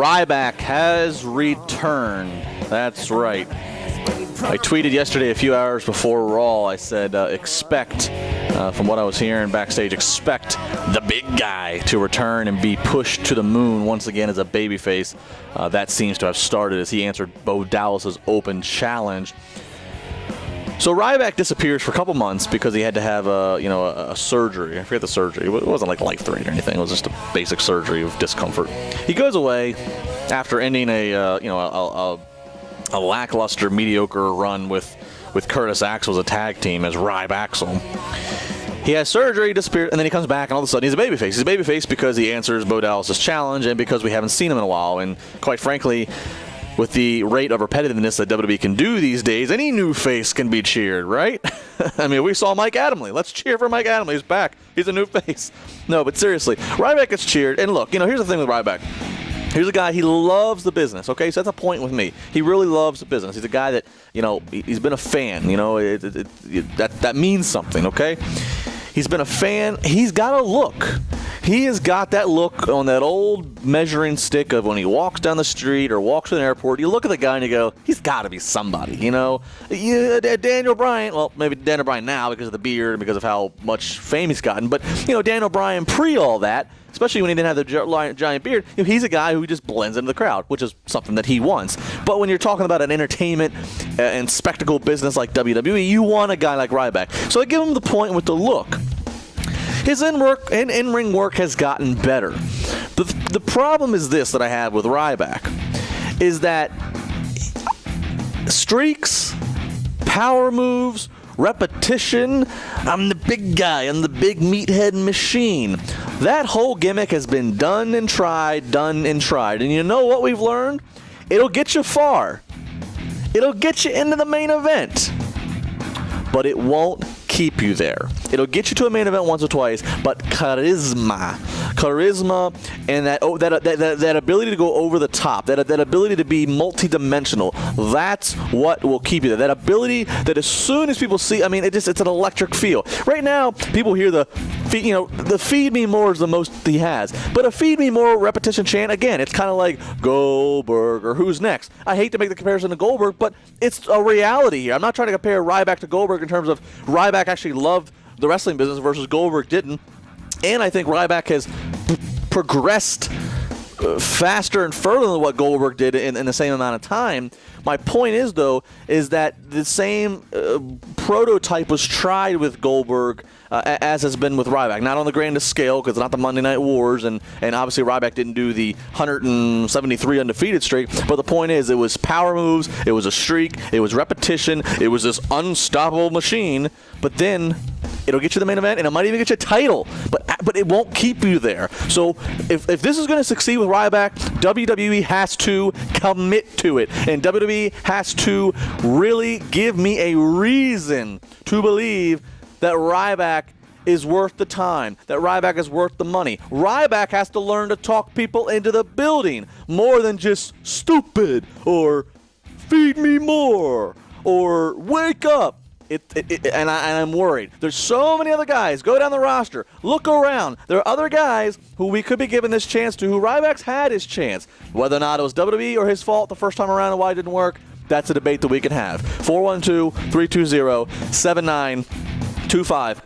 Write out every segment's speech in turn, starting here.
Ryback has returned. That's right. I tweeted yesterday, a few hours before Raw, I said, expect, from what I was hearing backstage, expect the big guy to return and be pushed to the moon once again as a babyface. That seems to have started as he answered Bo Dallas's open challenge. So Ryback disappears for a couple months because he had to have a surgery. I forget the surgery. It wasn't like life-threatening or anything. It was just a basic surgery of discomfort. He goes away after ending a lackluster, mediocre run with Curtis Axel as a tag team as Rybaxel. He has surgery, disappears, and then he comes back, and all of a sudden he's a babyface. He's a babyface because he answers Bo Dallas' challenge and because we haven't seen him in a while. And quite frankly, with the rate of repetitiveness that WWE can do these days, any new face can be cheered, right? I mean, we saw Mike Adamle. Let's cheer for Mike Adamle. He's back. He's a new face. No, but seriously, Ryback gets cheered. And look, here's the thing with Ryback. Here's a guy, he loves the business, okay? So that's a point with me. He really loves the business. He's a guy that, he's been a fan, that means something, okay? He's been a fan. He's got a look. He has got that look on that old measuring stick of when he walks down the street or walks to an airport. You look at the guy and you go, he's got to be somebody, Daniel Bryan, well, maybe Daniel Bryan now because of the beard and because of how much fame he's gotten. But, Daniel Bryan pre all that, especially when he didn't have the giant beard, he's a guy who just blends into the crowd, which is something that he wants. But when you're talking about an entertainment and spectacle business like WWE, you want a guy like Ryback. So I give him the point with the look. His in-ring work has gotten better. The problem is this that I have with Ryback, is that streaks, power moves, repetition, I'm the big guy, I'm the big meathead machine. That whole gimmick has been done and tried. And you know what we've learned? It'll get you far. It'll get you into the main event. But it won't keep you there. It'll get you to a main event once or twice, but charisma and that ability to go over the top, that ability to be multi-dimensional, that's what will keep you there. That ability that as soon as people see, it's an electric feel. Right now, people hear the feed me more is the most he has, but a feed me more repetition chant, again, it's kind of like Goldberg or who's next. I hate to make the comparison to Goldberg, but it's a reality here. I'm not trying to compare Ryback to Goldberg in terms of Ryback actually loved the wrestling business versus Goldberg didn't. And I think Ryback has progressed faster and further than what Goldberg did in the same amount of time. My point is, though, is that the same prototype was tried with Goldberg as has been with Ryback. Not on the grandest scale because it's not the Monday Night Wars, and obviously Ryback didn't do the 173 undefeated streak. But the point is, it was power moves, it was a streak, it was repetition, it was this unstoppable machine. But then it'll get you the main event, and it might even get you a title, but it won't keep you there. So if this is going to succeed with Ryback, WWE has to commit to it, and WWE has to really give me a reason to believe that Ryback is worth the time, that Ryback is worth the money. Ryback has to learn to talk people into the building more than just stupid or feed me more or wake up. And I'm worried. There's so many other guys. Go down the roster. Look around. There are other guys who we could be giving this chance to, who Ryback's had his chance. Whether or not it was WWE or his fault the first time around and why it didn't work, that's a debate that we can have. 412-320-7925.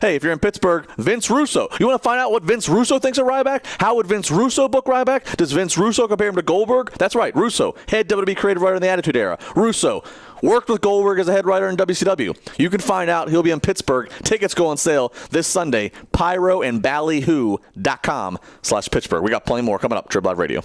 Hey, if you're in Pittsburgh, Vince Russo. You want to find out what Vince Russo thinks of Ryback? How would Vince Russo book Ryback? Does Vince Russo compare him to Goldberg? That's right, Russo, head WWE creative writer in the Attitude Era. Russo worked with Goldberg as a head writer in WCW. You can find out. He'll be in Pittsburgh. Tickets go on sale this Sunday. pyroandballyhoo.com/Pittsburgh. We got plenty more coming up. TribLIVE Radio.